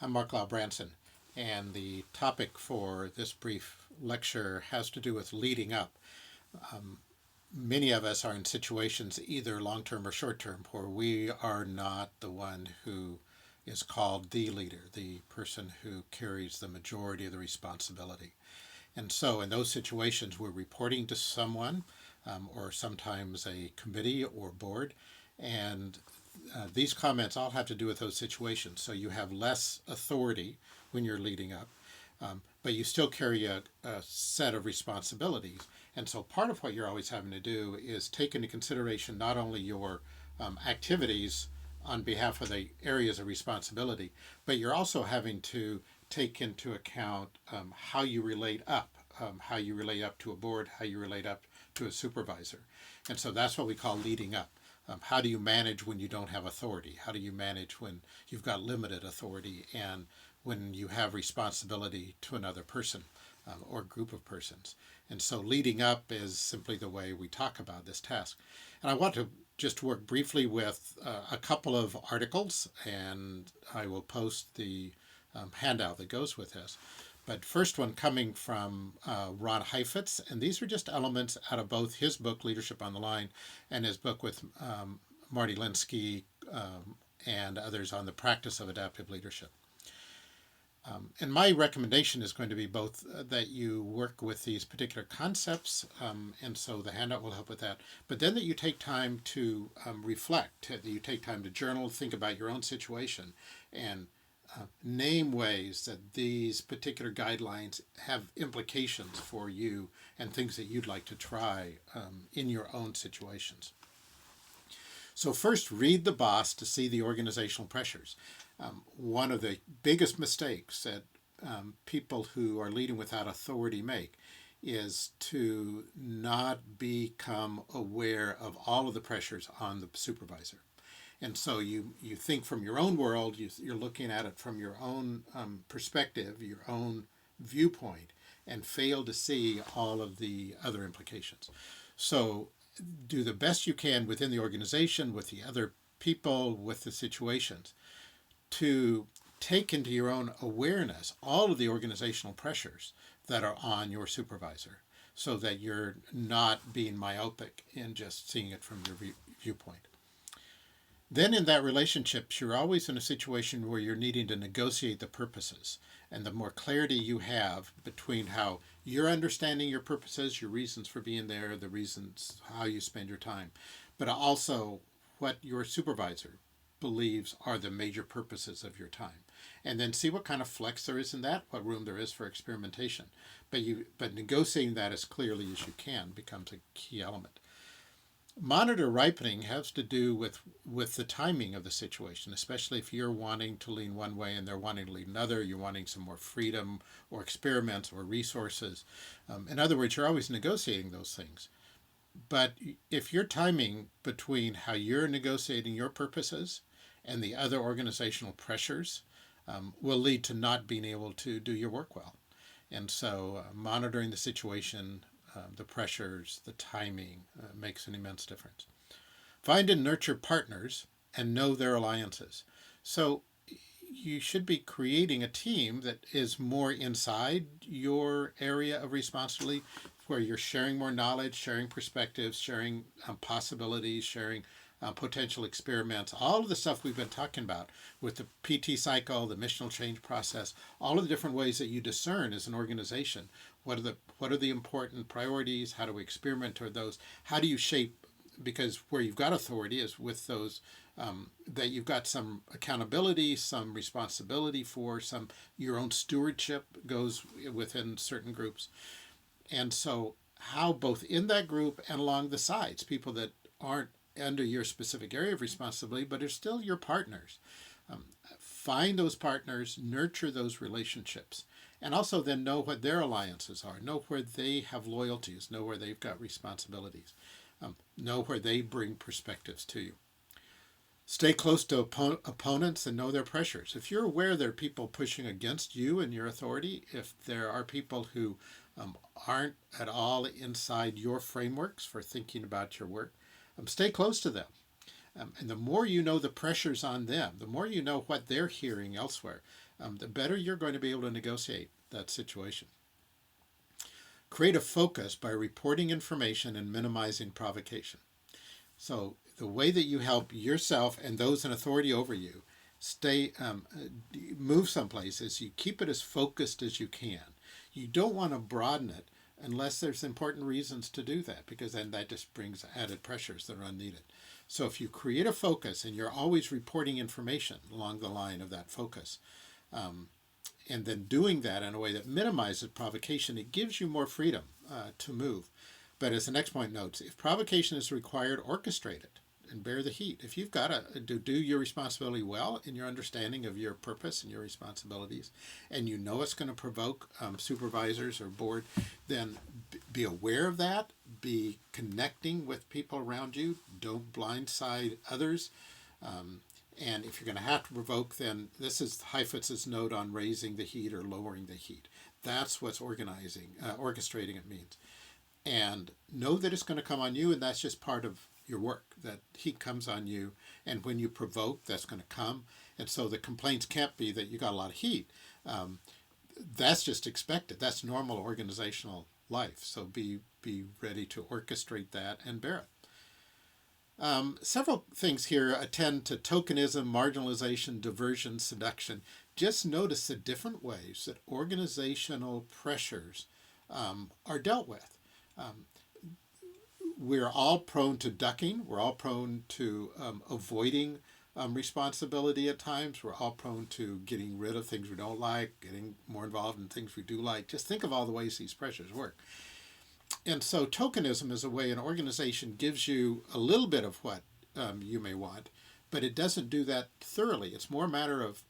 I'm Lau Branson, and the topic for this brief lecture has to do with leading up. Many of us are in situations, either long-term or short-term, where we are not the one who is called the leader, the person who carries the majority of the responsibility. And so in those situations, we're reporting to someone, or sometimes a committee or board, and these comments all have to do with those situations. So you have less authority when you're leading up, but you still carry a set of responsibilities. And so part of what you're always having to do is take into consideration not only your activities on behalf of the areas of responsibility, but you're also having to take into account how you relate up, how you relate up to a board, how you relate up to a supervisor. And so that's what we call leading up. How do you manage when you don't have authority? How do you manage when you've got limited authority and when you have responsibility to another person or group of persons? And so leading up is simply the way we talk about this task. And I want to just work briefly with a couple of articles, and I will post the handout that goes with this. But first one coming from Ron Heifetz, and these are just elements out of both his book, Leadership on the Line, and his book with Marty Linsky and others on the practice of adaptive leadership. And my recommendation is going to be both that you work with these particular concepts, and so the handout will help with that, but then that you take time to reflect, that you take time to journal, think about your own situation, and name ways that these particular guidelines have implications for you and things that you'd like to try in your own situations. So first, read the boss to see the organizational pressures. One of the biggest mistakes that people who are leading without authority make is to not become aware of all of the pressures on the supervisor. And so you think from your own world, you're looking at it from your own perspective, your own viewpoint, and fail to see all of the other implications. So do the best you can within the organization, with the other people, with the situations, to take into your own awareness all of the organizational pressures that are on your supervisor, so that you're not being myopic in just seeing it from your viewpoint. Then in that relationship, you're always in a situation where you're needing to negotiate the purposes. And the more clarity you have between how you're understanding your purposes, your reasons for being there, the reasons how you spend your time, but also what your supervisor believes are the major purposes of your time. And then see what kind of flex there is in that, what room there is for experimentation. But negotiating that as clearly as you can becomes a key element. Monitor ripening has to do with the timing of the situation, especially if you're wanting to lean one way and they're wanting to lean another, you're wanting some more freedom or experiments or resources. In other words, you're always negotiating those things. But if your timing between how you're negotiating your purposes and the other organizational pressures will lead to not being able to do your work well. And so monitoring the situation, the pressures, the timing makes an immense difference. Find and nurture partners and know their alliances. So you should be creating a team that is more inside your area of responsibility, where you're sharing more knowledge, sharing perspectives, sharing possibilities, sharing potential experiments, all of the stuff we've been talking about with the PT cycle, the missional change process, all of the different ways that you discern as an organization. What are the important priorities? How do we experiment toward those? How do you shape? Because where you've got authority is with those that you've got some accountability, some responsibility for, some your own stewardship goes within certain groups. And so how both in that group and along the sides, people that aren't under your specific area of responsibility, but are still your partners. Find those partners, nurture those relationships, and also then know what their alliances are, know where they have loyalties, know where they've got responsibilities, know where they bring perspectives to you. Stay close to opponents and know their pressures. If you're aware there are people pushing against you and your authority, if there are people who aren't at all inside your frameworks for thinking about your work, stay close to them. And the more you know the pressures on them, the more you know what they're hearing elsewhere, the better you're going to be able to negotiate that situation. Create a focus by reporting information and minimizing provocation. So the way that you help yourself and those in authority over you move someplace is you keep it as focused as you can. You don't want to broaden it unless there's important reasons to do that, because then that just brings added pressures that are unneeded. So if you create a focus and you're always reporting information along the line of that focus, and then doing that in a way that minimizes provocation, it gives you more freedom to move. But as the next point notes, if provocation is required, orchestrate it and bear the heat. If you've got to do your responsibility well in your understanding of your purpose and your responsibilities, and you know it's going to provoke supervisors or board, then be aware of that. Be connecting with people around you. Don't blindside others. And if you're going to have to provoke, then this is Heifetz's note on raising the heat or lowering the heat. That's what's orchestrating it means. And know that it's going to come on you, and that's just part of your work. That heat comes on you, and when you provoke, that's going to come. And so the complaints can't be that you got a lot of heat. That's just expected. That's normal organizational life. So be ready to orchestrate that and bear it. Several things here attend to tokenism, marginalization, diversion, seduction. Just notice the different ways that organizational pressures are dealt with. We're all prone to ducking. We're all prone to avoiding responsibility at times. We're all prone to getting rid of things we don't like, getting more involved in things we do like. Just think of all the ways these pressures work. And so tokenism is a way an organization gives you a little bit of what you may want, but it doesn't do that thoroughly. It's more a matter of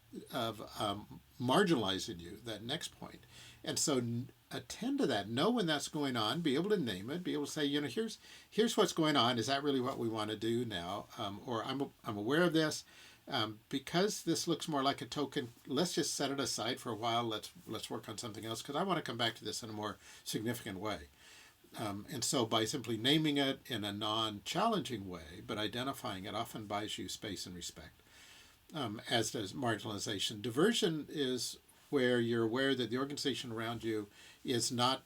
marginalizing you, that next point. And so attend to that. Know when that's going on. Be able to name it. Be able to say, here's what's going on. Is that really what we want to do now? Or I'm aware of this. Because this looks more like a token, let's just set it aside for a while. Let's work on something else, because I want to come back to this in a more significant way. And so by simply naming it in a non-challenging way, but identifying it, often buys you space and respect, as does marginalization. Diversion is where you're aware that the organization around you is not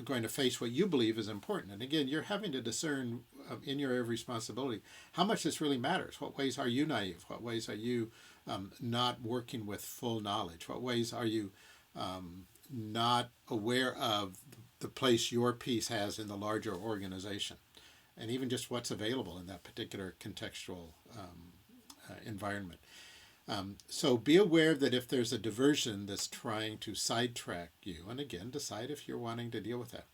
going to face what you believe is important. And again, you're having to discern in your area of responsibility how much this really matters. What ways are you naive? What ways are you not working with full knowledge? What ways are you not aware of the place your piece has in the larger organization, and even just what's available in that particular contextual environment. So be aware that if there's a diversion that's trying to sidetrack you, and again, decide if you're wanting to deal with that.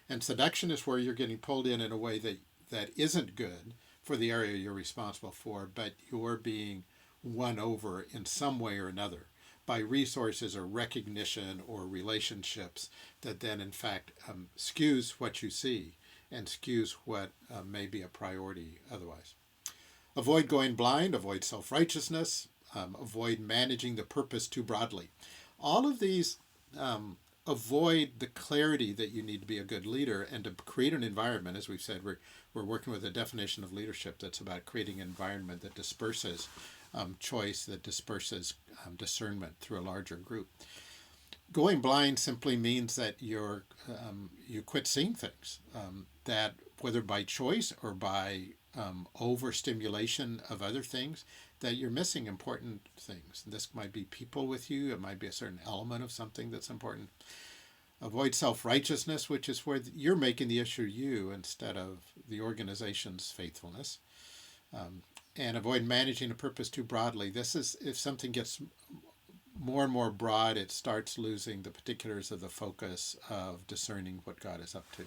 And seduction is where you're getting pulled in a way that isn't good for the area you're responsible for, but you're being won over in some way or another by resources or recognition or relationships that then in fact skews what you see and skews what may be a priority otherwise. Avoid going blind, avoid self-righteousness, avoid managing the purpose too broadly. All of these avoid the clarity that you need to be a good leader, and to create an environment, as we've said, we're working with a definition of leadership that's about creating an environment that disperses choice, that disperses discernment through a larger group. Going blind simply means that you quit seeing things, that whether by choice or by overstimulation of other things, that you're missing important things. This might be people with you. It might be a certain element of something that's important. Avoid self-righteousness, which is where you're making the issue you instead of the organization's faithfulness. And avoid managing a purpose too broadly. This is, if something gets more and more broad, it starts losing the particulars of the focus of discerning what God is up to.